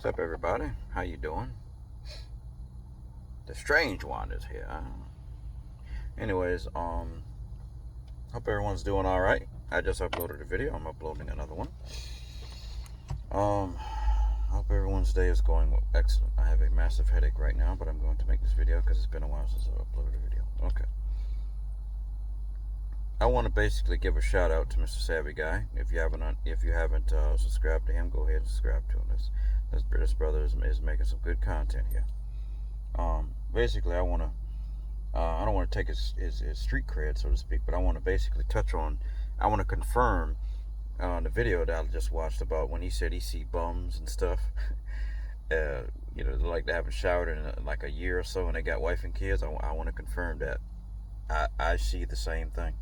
What's up, everybody? How you doing? The strange one is here. Anyways, hope everyone's doing all right. I just uploaded a video. I'm uploading another one. Hope everyone's day is going excellent. I have a massive headache right now, but I'm going to make this video because it's been a while since I uploaded a video. Okay. I want to basically give a shout out to Mr. Savvy Guy. If you haven't subscribed to him, go ahead and subscribe to him. This brother is making some good content here. Basically, I want to. I don't want to take his street cred, so to speak, but I want to basically touch on. I want to confirm the video that I just watched about when he said he see bums and stuff. Like they haven't showered in like a year or so, and they got wife and kids. I want to confirm that I see the same thing,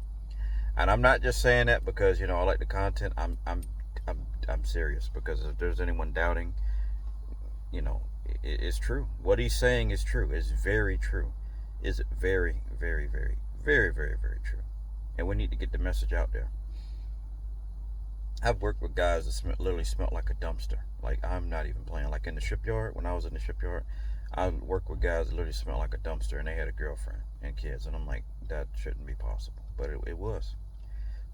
and I'm not just saying that because I like the content. I'm serious, because if there's anyone doubting, it's true. What he's saying is true. It's very true. It's very, very, very, very, very, very true. And we need to get the message out there. I've worked with guys that literally smelled like a dumpster. Like, I'm not even playing. Like in the shipyard, when I was in the shipyard, I worked with guys that literally smelled like a dumpster, and they had a girlfriend and kids. And I'm like, that shouldn't be possible. But it was.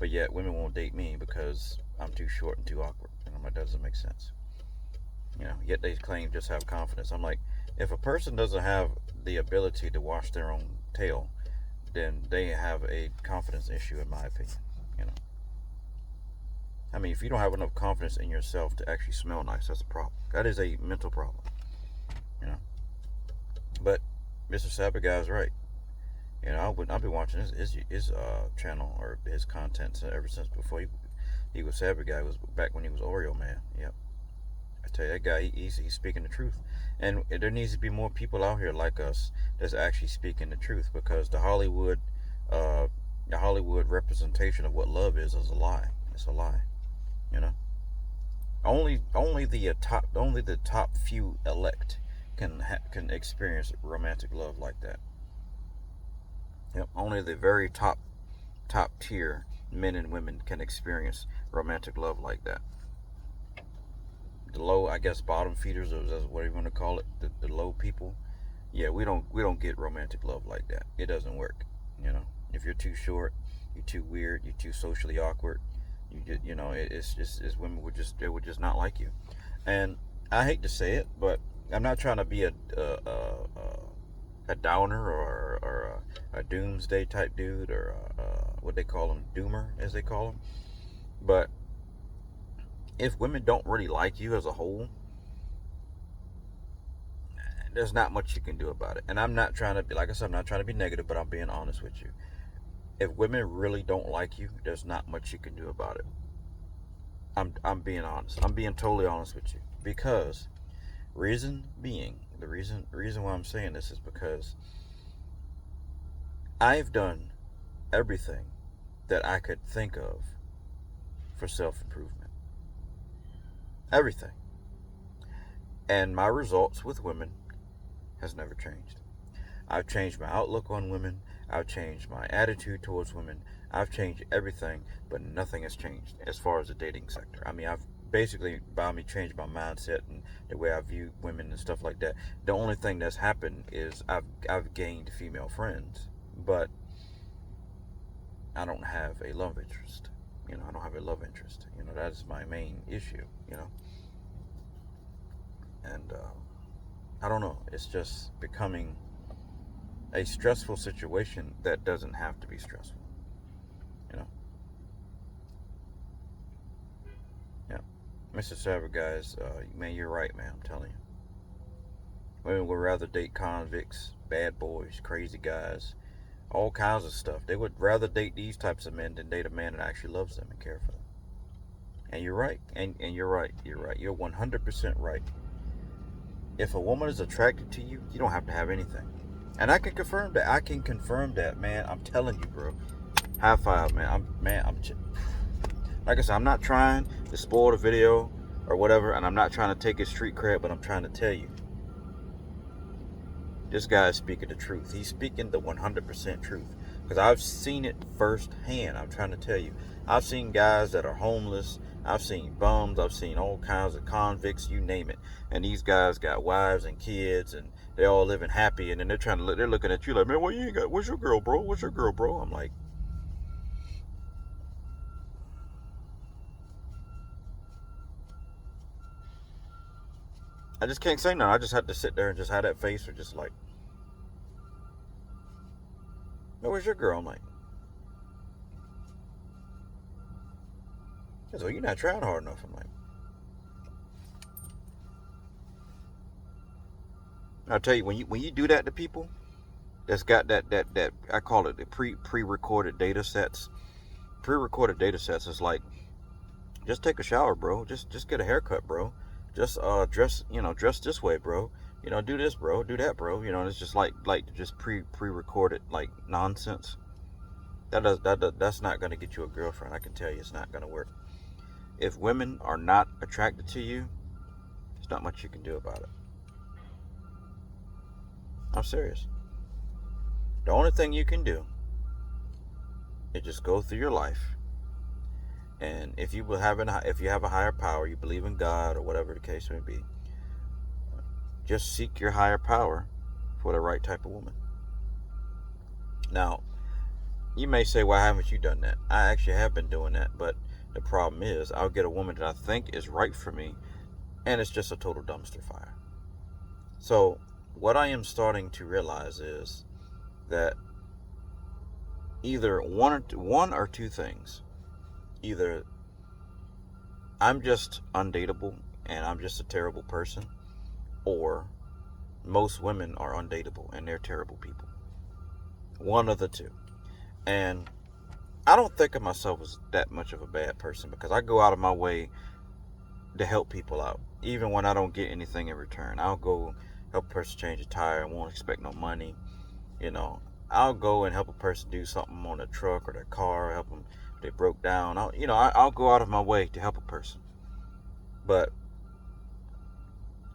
But yet, women won't date me because I'm too short and too awkward. And I'm like, that doesn't make sense. Yet they claim just have confidence. I'm like, if a person doesn't have the ability to wash their own tail, then they have a confidence issue, in my opinion. I mean, if you don't have enough confidence in yourself to actually smell nice, that's a problem. That is a mental problem. But Mr. Sabbath Guy is right. I've been watching his channel or his content ever since before he was Sabbath Guy. It was back when he was Oreo Man. Yep. I tell you, that guy, he's speaking the truth. And there needs to be more people out here like us that's actually speaking the truth, because the Hollywood representation of what love is a lie. It's a lie. Only the top few elect can experience romantic love like that. Only the very top tier men and women can experience romantic love like that. The low, I guess, bottom feeders, or what you want to call it, the low people. Yeah, we don't get romantic love like that. It doesn't work. If you're too short, you're too weird, you're too socially awkward, it's women would just not like you. And I hate to say it, but I'm not trying to be a downer or a doomsday type dude, or what they call them, doomer, as they call them. But if women don't really like you as a whole, there's not much you can do about it. And I'm not trying to be, like I said, I'm not trying to be negative, but I'm being honest with you. If women really don't like you, there's not much you can do about it. I'm being honest. I'm being totally honest with you. Because the reason why I'm saying this is because I've done everything that I could think of for self-improvement. Everything. And my results with women has never changed. I've changed my outlook on women. I've changed my attitude towards women. I've changed everything, but nothing has changed as far as the dating sector. I mean, I've basically, by me, changed my mindset and the way I view women and stuff like that. The only thing that's happened is I've gained female friends, but I don't have a love interest. I don't have a love interest. That is my main issue. And I don't know. It's just becoming a stressful situation that doesn't have to be stressful. Yeah. Mr. Saber, guys, man, you're right, man. I'm telling you. Women would rather date convicts, bad boys, crazy guys, all kinds of stuff. They would rather date these types of men than date a man that actually loves them and cares for them. And you're right. And you're right. You're right. You're 100% right. If a woman is attracted to you, you don't have to have anything. And I can confirm that. Man. I'm telling you, bro. High five, man. Like I said, I'm not trying to spoil the video or whatever, and I'm not trying to take his street cred, but I'm trying to tell you, this guy is speaking the truth. He's speaking the 100% truth. Because I've seen it firsthand. I'm trying to tell you. I've seen guys that are homeless. I've seen bums. I've seen all kinds of convicts, you name it. And these guys got wives and kids, and they're all living happy. And then they're trying to look. They're looking at you like, man, what you ain't got? Where's your girl, bro? Where's your girl, bro? I'm like, I just can't say nothing. I just had to sit there and just have that face, or just like, man, where's your girl? I'm like, so you're not trying hard enough. I'm like, I'll tell you, when you do that to people that's got that I call it the pre-recorded data sets. Pre-recorded data sets is like, just take a shower, bro. Just get a haircut, bro. Just dress this way, bro. Do this, bro. Do that, bro. It's just like just pre-recorded like nonsense. That's not gonna get you a girlfriend. I can tell you, it's not gonna work. If women are not attracted to you, there's not much you can do about it. I'm serious. The only thing you can do is just go through your life, and if you have a higher power, you believe in God or whatever the case may be, just seek your higher power for the right type of woman. Now, you may say, why haven't you done that? I actually have been doing that, but the problem is I'll get a woman that I think is right for me, and it's just a total dumpster fire. So what I am starting to realize is that either one or two things. Either I'm just undateable and I'm just a terrible person, or most women are undateable and they're terrible people. One of the two. And I don't think of myself as that much of a bad person, because I go out of my way to help people out. Even when I don't get anything in return, I'll go help a person change a tire and won't expect no money. You know, I'll go and help a person do something on their truck or their car, help them if they broke down. I'll go out of my way to help a person. But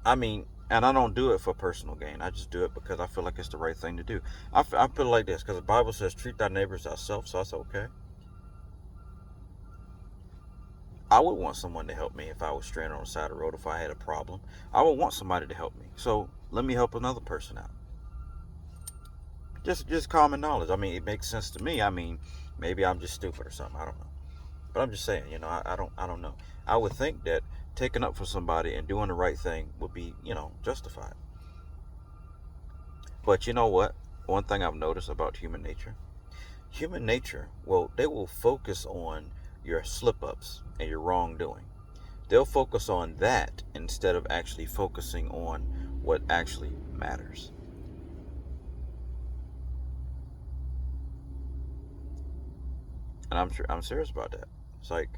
I mean, and I don't do it for personal gain. I just do it because I feel like it's the right thing to do. I feel like this because the Bible says, treat thy neighbors as thyself, so that's okay. I would want someone to help me if I was stranded on the side of the road, if I had a problem. I would want somebody to help me. So let me help another person out. Just common knowledge. I mean, it makes sense to me. I mean, maybe I'm just stupid or something. I don't know. But I'm just saying, I don't know. I would think that taking up for somebody and doing the right thing would be, justified. But you know what? One thing I've noticed about human nature, well, they will focus on your slip ups and your wrongdoing. They'll focus on that instead of actually focusing on what actually matters. And I'm serious about that. It's like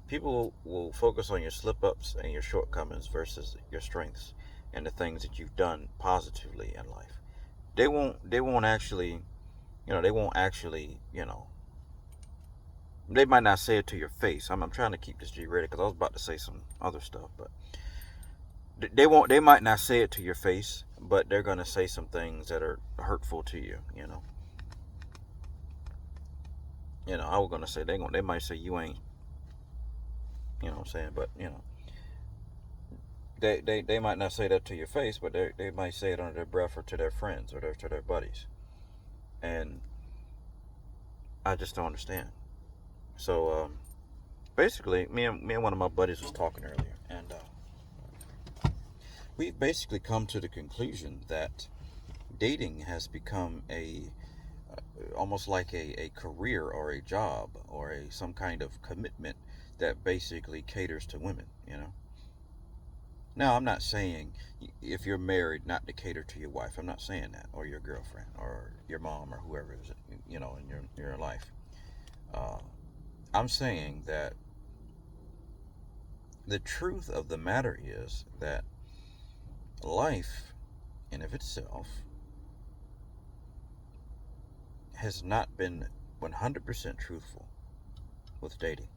people will focus on your slip ups and your shortcomings versus your strengths and the things that you've done positively in life. They won't actually, they won't actually, they might not say it to your face. I'm trying to keep this G rated because I was about to say some other stuff, but they might not say it to your face, but they're gonna say some things that are hurtful to you. I was gonna say they might say you ain't, what I'm saying, but they might not say that to your face, but they might say it under their breath or to their friends or to their buddies, and I just don't understand. So basically, me and one of my buddies was talking earlier, and we've basically come to the conclusion that dating has become a almost like a career or a job or some kind of commitment that basically caters to women. Now, I'm not saying if you're married not to cater to your wife. I'm not saying that, or your girlfriend, or your mom, or whoever is in your life. Uh, I'm saying that the truth of the matter is that life, in of itself, has not been 100% truthful with dating.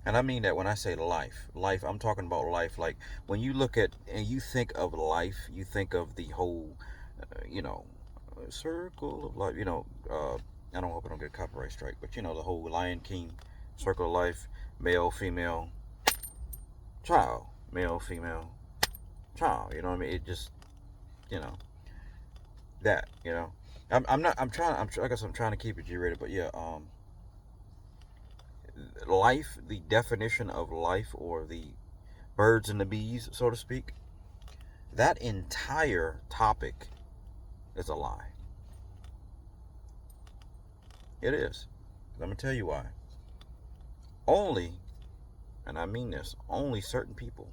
And I mean that when I say life, I'm talking about life. Like when you look at and you think of life, you think of the whole, uh, you know, circle of life. I don't hope I don't get a copyright strike, but the whole Lion King, circle of life, male, female, child, male, female, child. You know what I mean? It just, you know, that. I'm not. I'm trying. I guess I'm trying to keep it G-rated, but yeah. Life, the definition of life, or the birds and the bees, so to speak. That entire topic is a lie. It is. Let me tell you why. Only, and I mean this, only certain people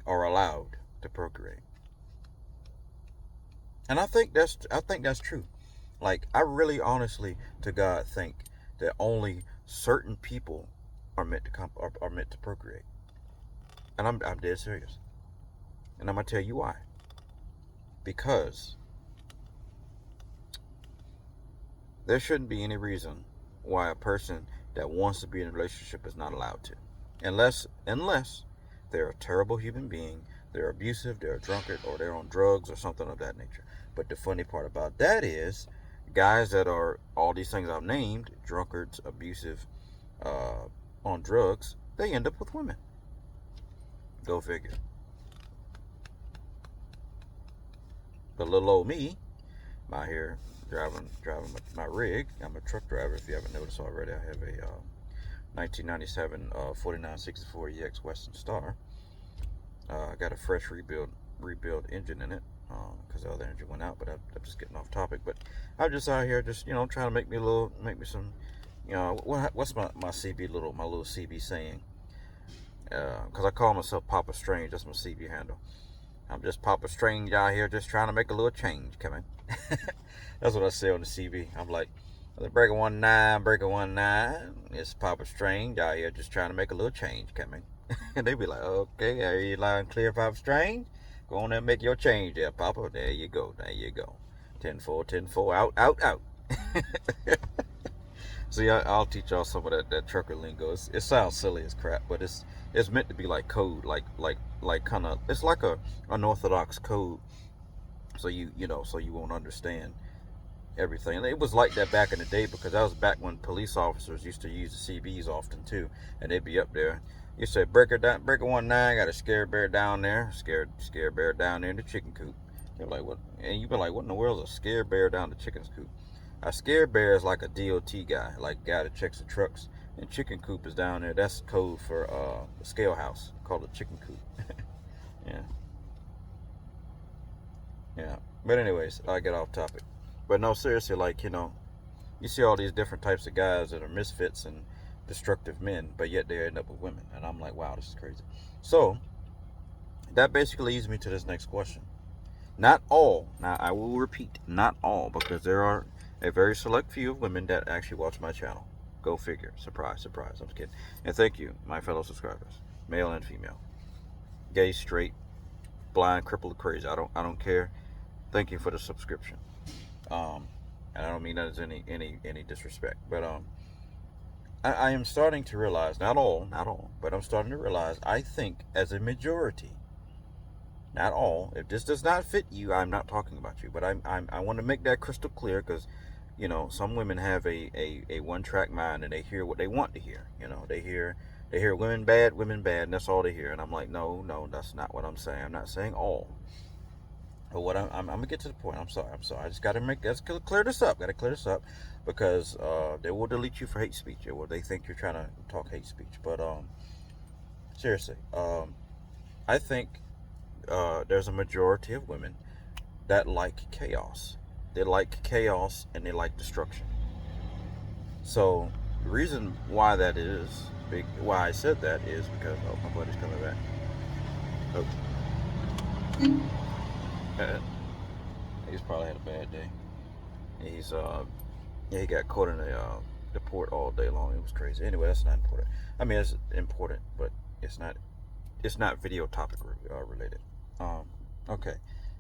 are allowed to procreate. And I think that's true. Like, I really honestly to God think that only certain people are meant to are meant to procreate. And I'm dead serious. And I'm gonna tell you why. Because there shouldn't be any reason why a person that wants to be in a relationship is not allowed to. Unless they're a terrible human being, they're abusive, they're a drunkard, or they're on drugs or something of that nature. But the funny part about that is guys that are all these things I've named, drunkards, abusive, on drugs, they end up with women. Go figure. But little old me, I'm out here driving my rig. I'm a truck driver, if you haven't noticed already. I have a 1997 4964 EX Western Star. I got a fresh rebuild engine in it, because the other engine went out. But I'm just getting off topic. But I'm just out here, just trying to make me some, what's my little CB saying? Because I call myself Papa Strange. That's my CB handle. I'm just Papa Strange out here, just trying to make a little change. Come on. That's what I say on the CB. I'm like, breaker 19. It's Papa Strange out here, just trying to make a little change. Come on. And they be like, okay, are you loud and clear, Papa Strange? Go on and make your change there, Papa. There you go. 10-4, out. See, I'll teach y'all some of that trucker lingo. It sounds silly as crap, but it's meant to be like code, like kind of, it's like a unorthodox code, so you won't understand everything. And it was like that back in the day, because that was back when police officers used to use the CBs often too, and they'd be up there. You say breaker 19, got a scared bear down there, scared bear down there in the chicken coop. They're like, what? And you be like, what in the world is a scared bear down the chicken's coop? A scared bear is like a DOT guy, like a guy that checks the trucks. And chicken coop is down there. That's code for the scale house, called a chicken coop. Yeah. But anyways, I get off topic. But no, seriously, like, you see all these different types of guys that are misfits and destructive men, but yet they end up with women. And I'm like, wow, this is crazy. So that basically leads me to this next question. Not all, now I will repeat, not all, because there are a very select few of women that actually watch my channel. Go figure. Surprise, surprise. I'm just kidding. And thank you, my fellow subscribers, male and female, gay, straight, blind, crippled, crazy. I don't care. Thank you for the subscription. And I don't mean that as any disrespect, but I am starting to realize, not all, but I'm starting to realize, I think as a majority, not all. If this does not fit you, I'm not talking about you. But I want to make that crystal clear, because, some women have a one-track mind, and they hear what they want to hear. They hear women bad, and that's all they hear. And I'm like, no, that's not what I'm saying. I'm not saying all. But what I'm gonna get to the point. I'm sorry. I just gotta clear this up. Because they will delete you for hate speech, or they think you're trying to talk hate speech. But seriously, I think there's a majority of women that like chaos. They like chaos and they like destruction. So the reason why that is, why I said that is because, my buddy's coming back. He's probably had a bad day. He's he got caught in the port all day long. It was crazy. Anyway, that's not important. I mean, it's important, but it's not video topic related. Okay.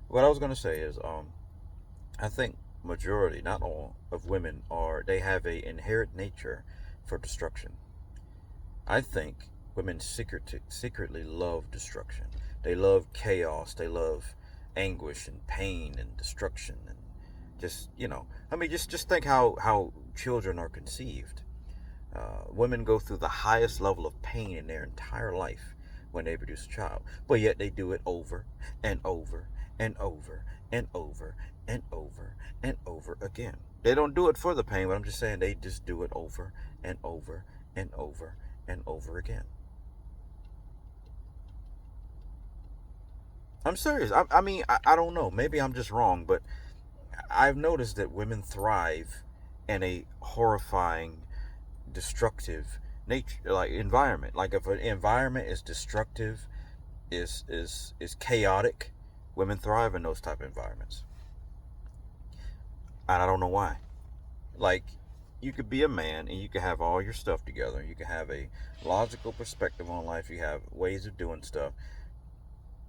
What I was going to say is, I think majority, not all, of women they have a inherent nature for destruction. I think women secretly love destruction. They love chaos. They love anguish and pain and destruction and Just, I mean, just think how children are conceived. Women go through the highest level of pain in their entire life when they produce a child, but yet they do it over and over and over and over and over and over again. They don't do it for the pain, but I'm just saying they just do it over and over and over and over again. I'm serious. I mean, I don't know. Maybe I'm just wrong, but I've noticed that women thrive in a horrifying, destructive nature, like environment. Like if an environment is destructive, is chaotic, women thrive in those type of environments. And I don't know why. Like, you could be a man and you could have all your stuff together. You can have a logical perspective on life. You have ways of doing stuff.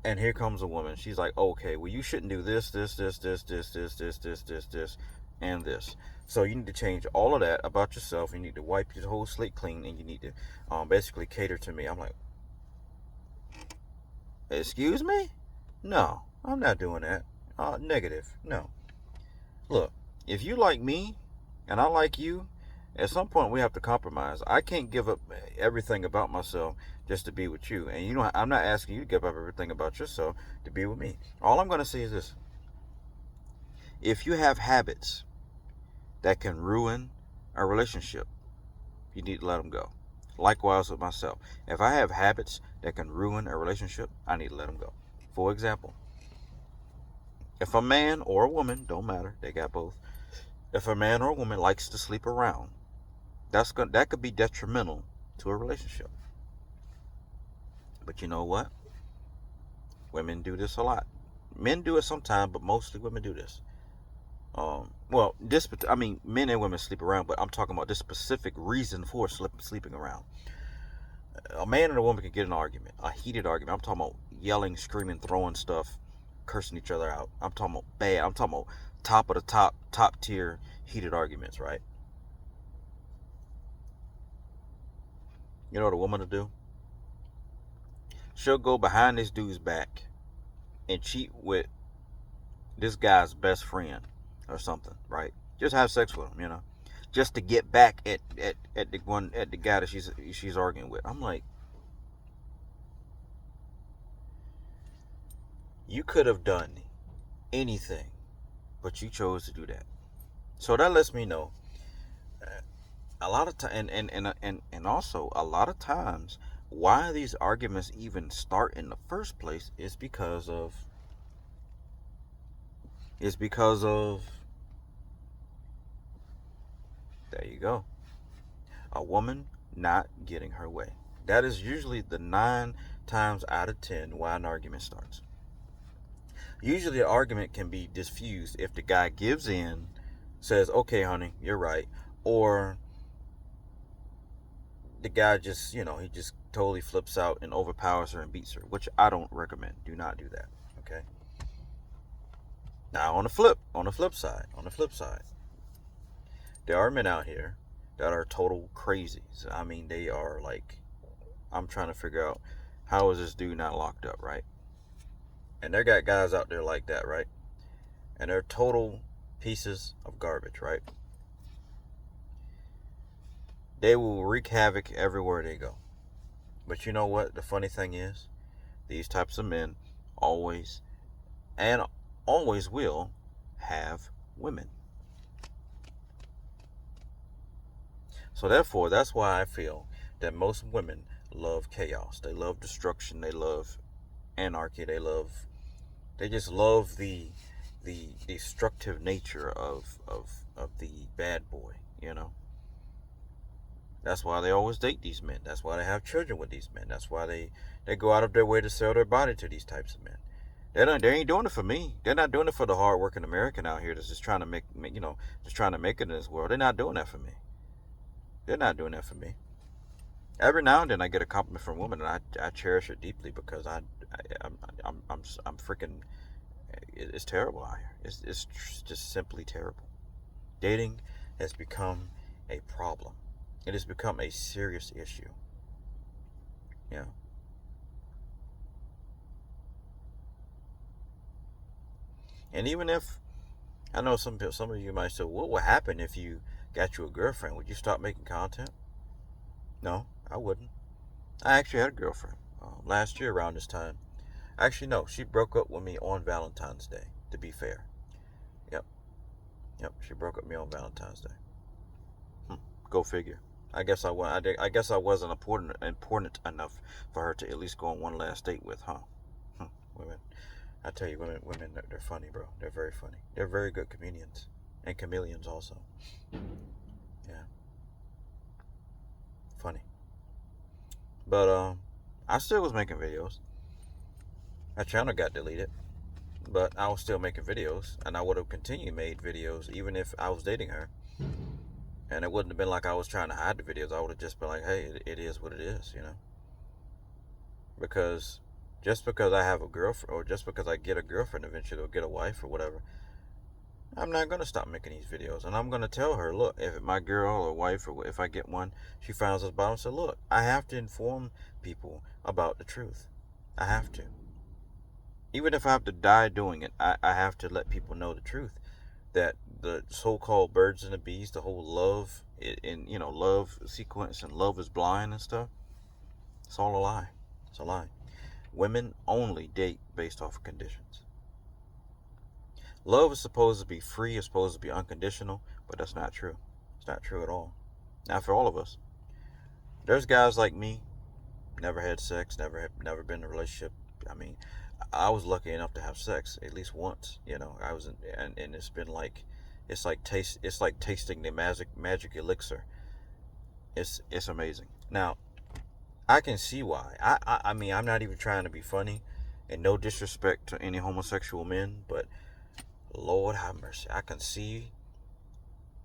And here comes a woman. She's like, okay, well, you shouldn't do this, and this. So you need to change all of that about yourself. You need to wipe your whole slate clean, and you need to basically cater to me. I'm like, excuse me? No, I'm not doing that. Negative. No. Look, if you like me and I like you, at some point we have to compromise. I can't give up everything about myself just to be with you. And I'm not asking you to give up everything about yourself to be with me. All I'm going to say is this. If you have habits that can ruin a relationship, you need to let them go. Likewise with myself. If I have habits that can ruin a relationship, I need to let them go. For example, if a man or a woman, don't matter, they got both. If a man or a woman likes to sleep around, that could be detrimental to a relationship. But you know what? Women do this a lot. Men do it sometimes, but mostly women do this. Men and women sleep around, but I'm talking about this specific reason for sleeping around. A man and a woman can get in an argument, a heated argument. I'm talking about yelling, screaming, throwing stuff, cursing each other out. I'm talking about bad. I'm talking about top of the top tier heated arguments, right? You know what a woman will do? She'll go behind this dude's back and cheat with this guy's best friend or something, right? Just have sex with him, just to get back at the guy that she's arguing with. I'm like, you could have done anything, but you chose to do that. So that lets me know a lot of time, and also a lot of times, why these arguments even start in the first place is because of there you go, a woman not getting her way. That is usually the 9 times out of 10 why an argument starts. Usually an argument can be diffused if the guy gives in, says, okay, honey, you're right, or the guy just, he just totally flips out and overpowers her and beats her, which I don't recommend. Do not do that, okay? Now, on the flip side, there are men out here that are total crazies. I mean, they are like, I'm trying to figure out, how is this dude not locked up, right? And there got guys out there like that, right? And they're total pieces of garbage, right? They will wreak havoc everywhere they go. But you know what? The funny thing is, these types of men always will have women. So therefore, that's why I feel that most women love chaos. They love destruction. They love anarchy. They just love the destructive nature of the bad boy, That's why they always date these men. That's why they have children with these men. That's why they go out of their way to sell their body to these types of men. They ain't doing it for me. They're not doing it for the hard-working American out here that's just trying to just trying to make it in this world. They're not doing that for me. They're not doing that for me. Every now and then I get a compliment from a woman, and I cherish it deeply because I'm freaking. It's terrible out here. It's just simply terrible. Dating has become a problem. It has become a serious issue. Yeah. And even if I know some of you might say, what would happen if you got you a girlfriend? Would you stop making content? No, I wouldn't. I actually had a girlfriend last year around this time. Actually, no, she broke up with me on Valentine's Day, to be fair. Yep, yep, she broke up with me on Valentine's Day. Go figure. I guess I wasn't important enough for her to at least go on one last date with, huh? Women, I tell you, women, they're funny, bro. They're very funny. They're very good comedians and chameleons also. Yeah, funny. But I still was making videos. My channel got deleted, but I was still making videos, and I would have continued made videos even if I was dating her. And it wouldn't have been like I was trying to hide the videos. I would have just been like, hey, it is what it is, you know? Because just because I have a girlfriend, or just because I get a girlfriend eventually, or get a wife or whatever, I'm not going to stop making these videos. And I'm going to tell her, look, if my girl or wife, or if I get one, she finds us about, I say, look, I have to inform people about the truth. I have to. Even if I have to die doing it, I have to let people know the truth. That the so-called birds and the bees, the whole love in love sequence and love is blind and stuff, it's all a lie. It's a lie. Women only date based off of conditions. Love is supposed to be free, it's supposed to be unconditional, but that's not true. It's not true at all. Not for all of us. There's guys like me, never had sex, never been in a relationship. I mean, I was lucky enough to have sex at least once. I was and it's been like, it's like tasting the magic elixir. It's amazing. Now, I can see why. I mean, I'm not even trying to be funny, and no disrespect to any homosexual men, but Lord have mercy, I can see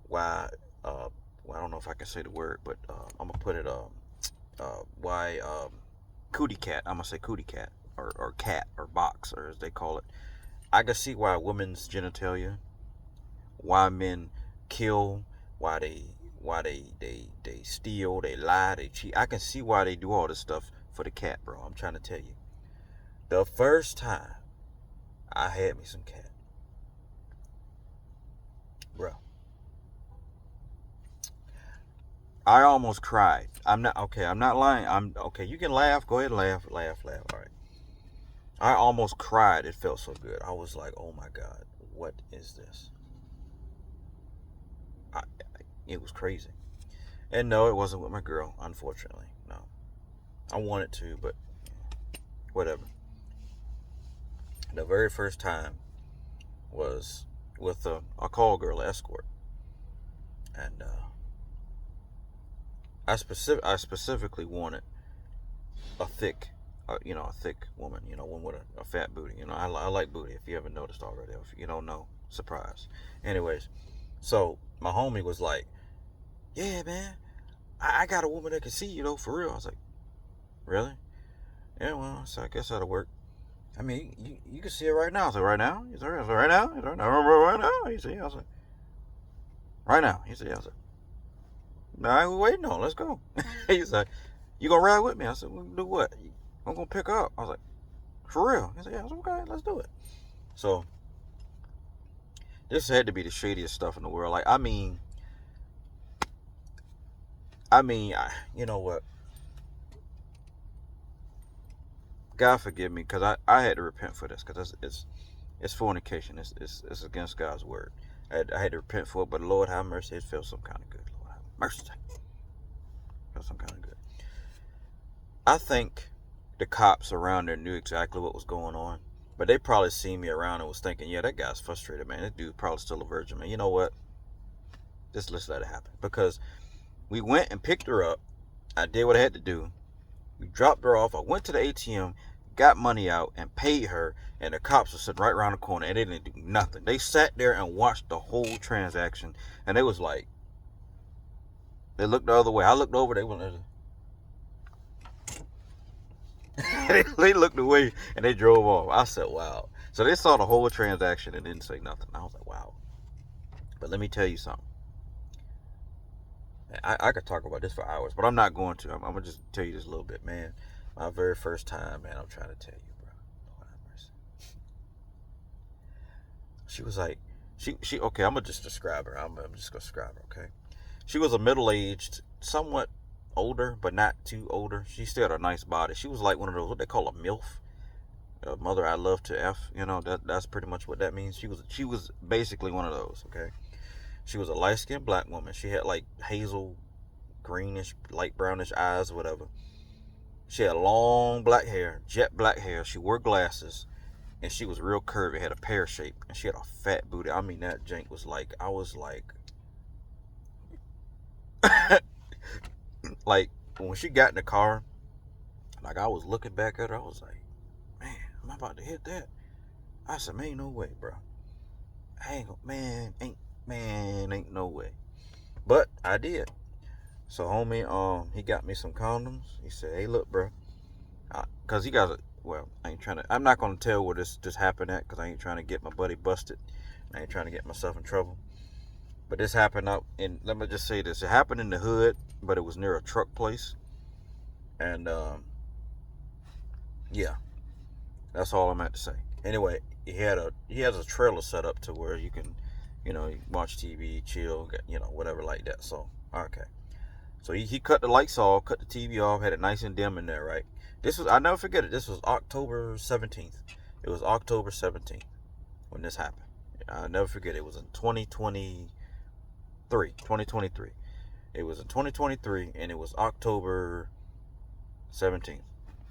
why. Well, I don't know if I can say the word, but I'm gonna put it why cootie cat. I'm gonna say cootie cat, or cat, or box, or as they call it. I can see why women's genitalia, why men kill, why they steal, they lie, they cheat. I can see why they do all this stuff for the cat, bro. I'm trying to tell you. The first time I had me some cat, bro, I almost cried. I'm not okay. I'm not lying. I'm okay. You can laugh. Go ahead and laugh. All right. I almost cried. It felt so good. I was like, oh my God, what is this? I, it was crazy. And no, it wasn't with my girl, unfortunately. No. I wanted to, but whatever. The very first time was with a call girl escort. And I specifically wanted a thick, a thick woman, one with a fat booty. I like booty. If you haven't noticed already, if you don't know, surprise. Anyways, so my homie was like, "Yeah, man, I got a woman that can see you though, for real." I was like, "Really?" Yeah, well, so I guess that'll work. I mean, you can see it right now. I said, "Right now?" He said, "Right now?" He said, "Right now?" He said, "Yeah." I was like, "Right now?" He said, "Yeah." I was like, "All right, we're waiting on. Let's go." He's like, "You gonna ride with me?" I said, "Well, do what?" "I'm gonna pick her up." I was like, "For real?" He said, "Yeah." I was like, "Okay, let's do it." So this had to be the shadiest stuff in the world. Like, you know what? God forgive me, because I had to repent for this, because it's fornication. It's against God's word. I had to repent for it, but Lord have mercy, it felt some kind of good. Lord have mercy, it felt some kind of good. I think the cops around there knew exactly what was going on, but they probably seen me around and was thinking, yeah, that guy's frustrated, man. That dude probably still a virgin, man. You know what? Just let's let it happen, because we went and picked her up. I did what I had to do. We dropped her off. I went to the ATM, got money out, and paid her. And the cops were sitting right around the corner, and they didn't do nothing. They sat there and watched the whole transaction, and they was like, they looked the other way. I looked over. They went. They looked away, and they drove off. I said, "Wow." So they saw the whole transaction and didn't say nothing. I was like, "Wow." But let me tell you something. I could talk about this for hours, but I'm not going to. I'm gonna just tell you this a little bit, man. My very first time, man. I'm trying to tell you, bro. Lord have mercy. She was like, Okay, I'm gonna just describe her. I'm just gonna describe her. Okay, she was a middle-aged, somewhat older, but not too older. She still had a nice body. She was like one of those what they call a MILF, mother I love to F. That's pretty much what that means. She was basically one of those. Okay, she was a light-skinned black woman. She had like hazel, greenish, light brownish eyes, whatever. She had long black hair, jet black hair. She wore glasses, and she was real curvy, had a pear shape, and she had a fat booty. I mean, that jank was like, I was like, like when she got in the car, like I was looking back at her, I was like, man, am I about to hit that? I said, man, ain't no way, bro. Ain't no way. But I did. So homie, he got me some condoms. He said, hey, look, bro, cause he got a, well, I'm not gonna tell where this happened at, cause I ain't trying to get my buddy busted. I ain't trying to get myself in trouble. But this happened out in, let me just say this, it happened in the hood, but it was near a truck place. And yeah, that's all I'm at to say. Anyway, he has a trailer set up to where you can, watch TV, chill, whatever like that. So okay, so he cut the lights off, cut the TV off, had it nice and dim in there, right? I never forget it. This was October 17th. It was October 17th when this happened. I'll never forget. It was in 2023. It was in 2023, and it was October 17th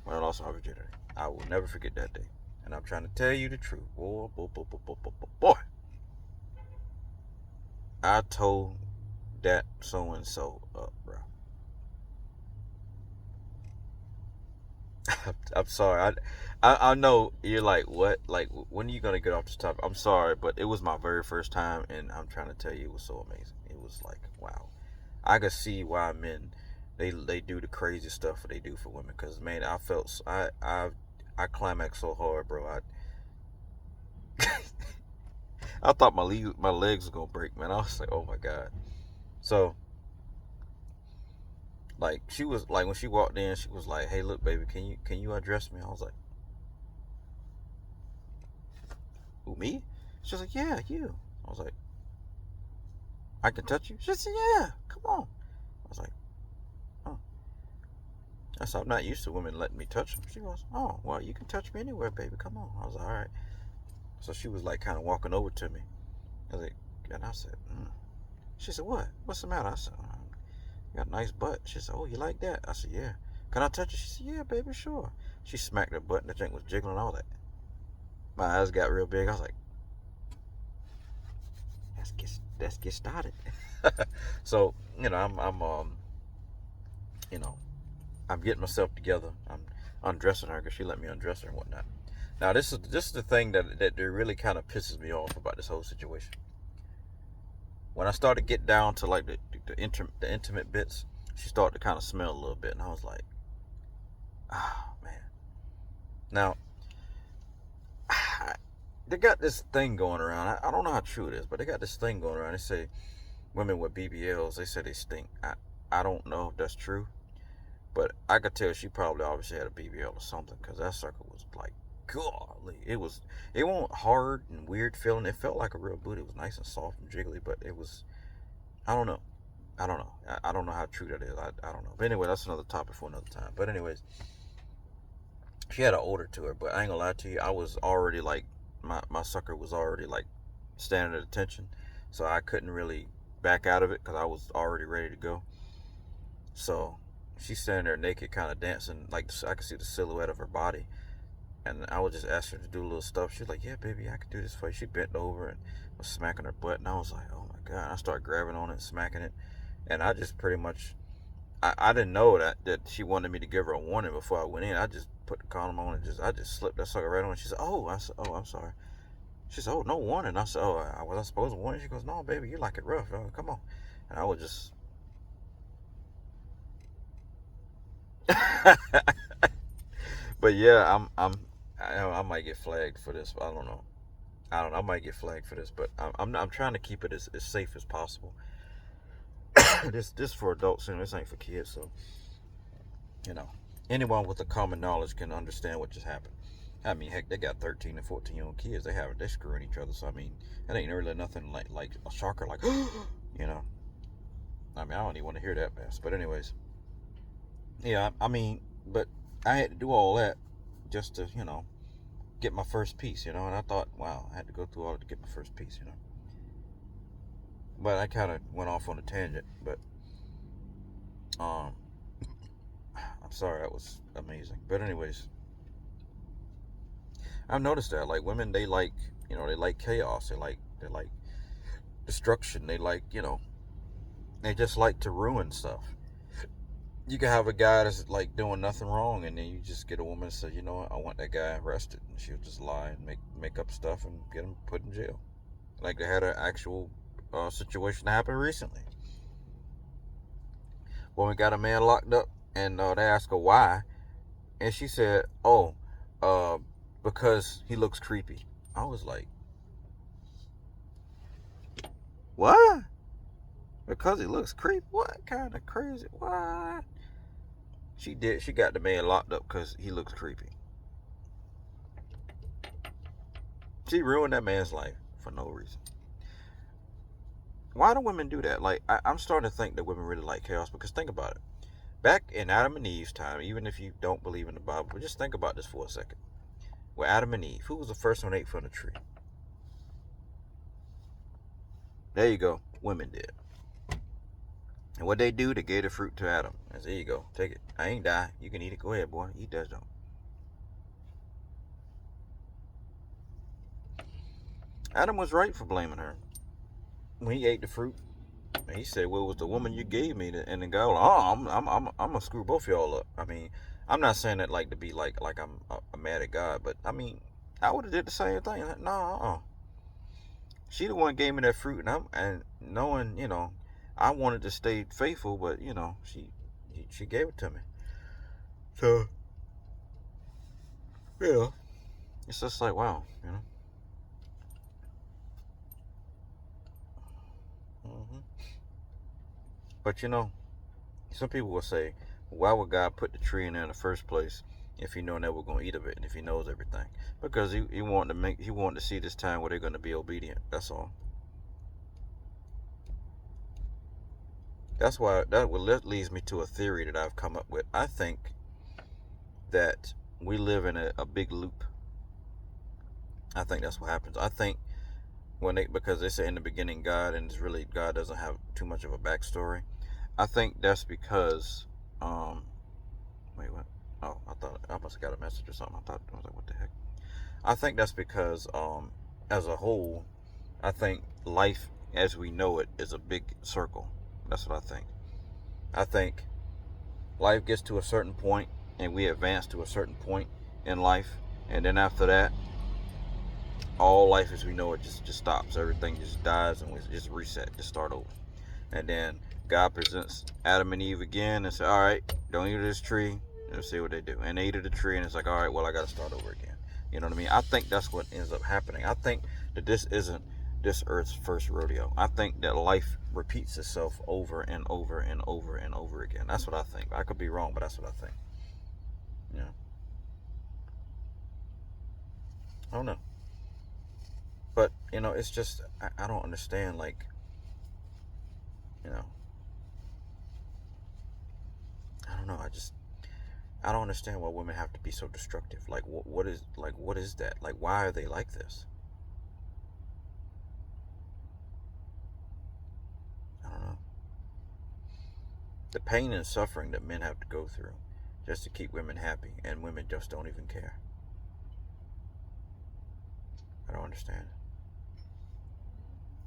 when I lost my virginity. I will never forget that day. And I'm trying to tell you the truth. Boy. I told that so-and-so up, bro. I'm sorry. I know you're like, what? Like, when are you going to get off this topic? I'm sorry, but it was my very first time, and I'm trying to tell you it was so amazing. It was like, wow. I could see why men, they do the crazy stuff that they do for women. Because, man, I climaxed so hard, bro. I thought my legs was going to break, man. I was like, oh, my God. So, like, she was, like, when she walked in, she was like, hey, look, baby, can you undress me? I was like, who, me? She was like, yeah, you. I was like, I can touch you? She said, yeah, come on. I was like, oh. I said, I'm not used to women letting me touch them. She goes, oh, well, you can touch me anywhere, baby. Come on. I was like, all right. So she was like kind of walking over to me. I was like, and I said, She said, what? What's the matter? I said, you got a nice butt. She said, oh, you like that? I said, yeah. Can I touch it? She said, yeah, baby, sure. She smacked her butt and the drink was jiggling and all that. My eyes got real big. I was like, let's get started. So, I'm getting myself together. I'm undressing her because she let me undress her and whatnot. Now, this is the thing that really kind of pisses me off about this whole situation. When I started to get down to like the intimate bits, she started to kind of smell a little bit, and I was like, oh man. Now, they got this thing going around. I don't know how true it is, but they got this thing going around. They say women with BBLs, they say they stink. I don't know if that's true, but I could tell she probably obviously had a BBL or something, because that sucker was like, golly. It wasn't hard and weird feeling. It felt like a real booty. It was nice and soft and jiggly, but it was, I don't know. I don't know how true that is. I don't know. But anyway, that's another topic for another time. But anyways, she had an odor to her, but I ain't gonna lie to you. I was already like, my sucker was already like standing at attention, so I couldn't really back out of it because I was already ready to go. So she's standing there naked, kind of dancing, like I could see the silhouette of her body. And I would just ask her to do a little stuff. She's like, yeah, baby, I can do this for you. She bent over and was smacking her butt. And I was like, oh my God. And I started grabbing on it and smacking it. And I just pretty much, I didn't know that she wanted me to give her a warning before I went in. I just put the condom on and I just slipped that sucker right on. She said, oh. I said, oh, I'm sorry. She said, oh, no warning. I said, oh, was I supposed to warn you? She goes, no, baby, you like it rough. Oh, come on. And I was just, but yeah, I might get flagged for this. I don't know. I might get flagged for this, but I'm trying to keep it as safe as possible. This for adults, and this ain't for kids. So, you know, anyone with a common knowledge can understand what just happened. I mean, heck, they got 13 and 14-year-old kids. They're screwing each other. So I mean, it ain't really nothing like a shocker, like you know. I mean, I don't even want to hear that mess. But anyways, yeah. I mean, but I had to do all that just to get my first piece, And I thought, wow, I had to go through all that to get my first piece. But I kind of went off on a tangent. But um, I'm sorry, that was amazing. But anyways, I've noticed that like women, they like they like chaos. They like destruction. They like they just like to ruin stuff. You can have a guy that's like doing nothing wrong, and then you just get a woman that says, you know what, I want that guy arrested, and she'll just lie and make up stuff and get him put in jail. Like they had an actual situation happen recently. Woman got a man locked up, and they asked her why, and she said, "Oh, uh, because he looks creepy." I was like, "What? Because he looks creepy? What kind of crazy? What?" She did. She got the man locked up because he looks creepy. She ruined that man's life for no reason. Why do women do that? Like, I'm starting to think that women really like chaos, because think about it. Back in Adam and Eve's time, even if you don't believe in the Bible, but just think about this for a second. With Adam and Eve, who was the first one to eat from the tree? There you go. Women did. And what they do, they gave the fruit to Adam. And said, there you go. Take it. I ain't die. You can eat it. Go ahead, boy. Eat that though. Adam was right for blaming her. When he ate the fruit, he said, well, it was the woman you gave me. And the guy was like, oh, I'm going to screw both of y'all up. I mean, I'm not saying that like to be like I'm mad at God. But, I mean, I would have did the same thing. No, She the one gave me that fruit. And knowing, I wanted to stay faithful. But, she gave it to me. So, yeah. It's just like, wow, Mm-hmm. But, some people will say, why would God put the tree in there in the first place if he knew they were going to eat of it and if he knows everything? Because he wanted to see this time where they're going to be obedient. That's all. That's why that leads me to a theory that I've come up with. I think that we live in a big loop. I think that's what happens. I think because they say in the beginning God, and it's really God doesn't have too much of a backstory. I think that's because wait, what? Oh, I thought I must have got a message or something. I was like, what the heck? I think that's because as a whole, I think life as we know it is a big circle. That's what I think. I think life gets to a certain point and we advance to a certain point in life, and then after that, all life as we know it just stops. Everything just dies and we just reset, just start over. And then God presents Adam and Eve again and says, all right, don't eat of this tree. And see what they do. And they eat of the tree, and it's like, all right, well, I got to start over again. You know what I mean? I think that's what ends up happening. I think that this isn't this earth's first rodeo. I think that life repeats itself over and over and over and over again. That's what I think. I could be wrong, but that's what I think. Yeah. I don't know. But, it's just, I don't understand, like, you know, I don't know. I don't understand why women have to be so destructive. Like, what is that? Like, why are they like this? I don't know. The pain and suffering that men have to go through just to keep women happy, and women just don't even care. I don't understand.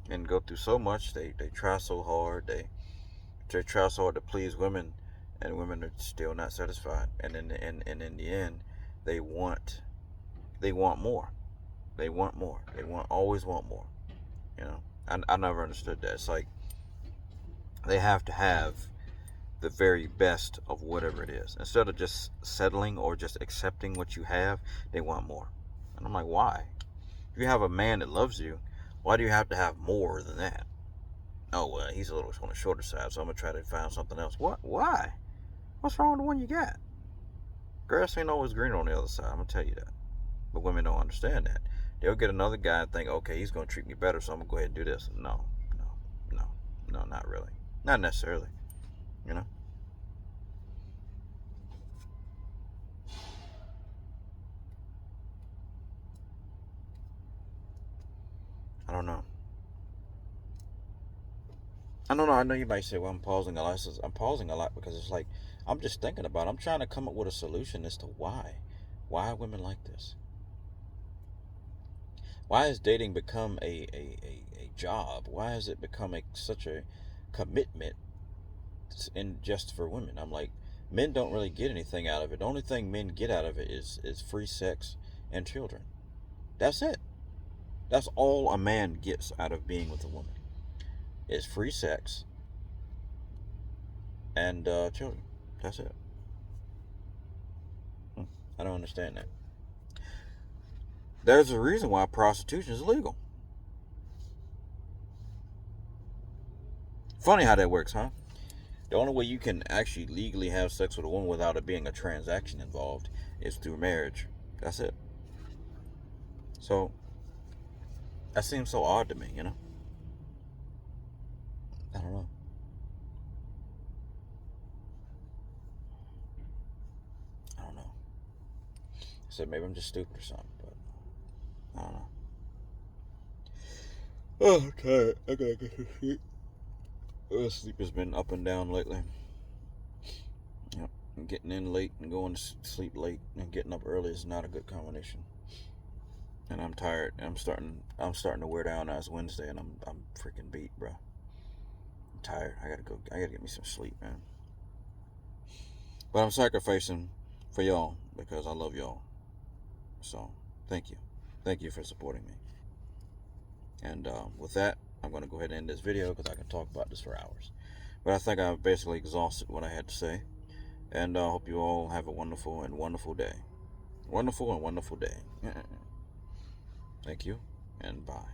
Men go through so much. They try so hard. They try so hard to please women, and women are still not satisfied. And in the end, they want more. They want more. They always want more. I never understood that. It's like they have to have the very best of whatever it is. Instead of just settling or just accepting what you have, they want more. And I'm like, why? If you have a man that loves you, why do you have to have more than that? Oh, well, he's a little on the shorter side, so I'm going to try to find something else. What? Why? What's wrong with the one you got? Grass ain't always greener on the other side. I'm going to tell you that. But women don't understand that. They'll get another guy and think, okay, he's going to treat me better, so I'm going to go ahead and do this. No, no, no, no, not really. Not necessarily, you know? I don't know. I don't know. I know you might say, well, I'm pausing a lot. I'm pausing a lot because it's like, I'm just thinking about it. I'm trying to come up with a solution as to why. Why are women like this? Why has dating become a job? Why has it become such a commitment in just for women? I'm like, men don't really get anything out of it. The only thing men get out of it is free sex and children. That's it. That's all a man gets out of being with a woman is free sex and children. That's it. I don't understand that. There's a reason why prostitution is legal. Funny how that works, huh? The only way you can actually legally have sex with a woman without it being a transaction involved is through marriage. That's it. So that seems so odd to me, you know? I don't know. I don't know. I said maybe I'm just stupid or something, but I don't know. Oh, I'm tired. I gotta get some sleep. Sleep has been up and down lately. Yep. Getting in late and going to sleep late and getting up early is not a good combination. And I'm tired. I'm starting to wear down as Wednesday, and I'm freaking beat, bro. I'm tired. I gotta go. I gotta get me some sleep, man. But I'm sacrificing for y'all because I love y'all. So thank you. Thank you for supporting me. And with that, I'm going to go ahead and end this video because I can talk about this for hours. But I think I've basically exhausted what I had to say. And I hope you all have a wonderful and wonderful day. Wonderful and wonderful day. Thank you, and bye.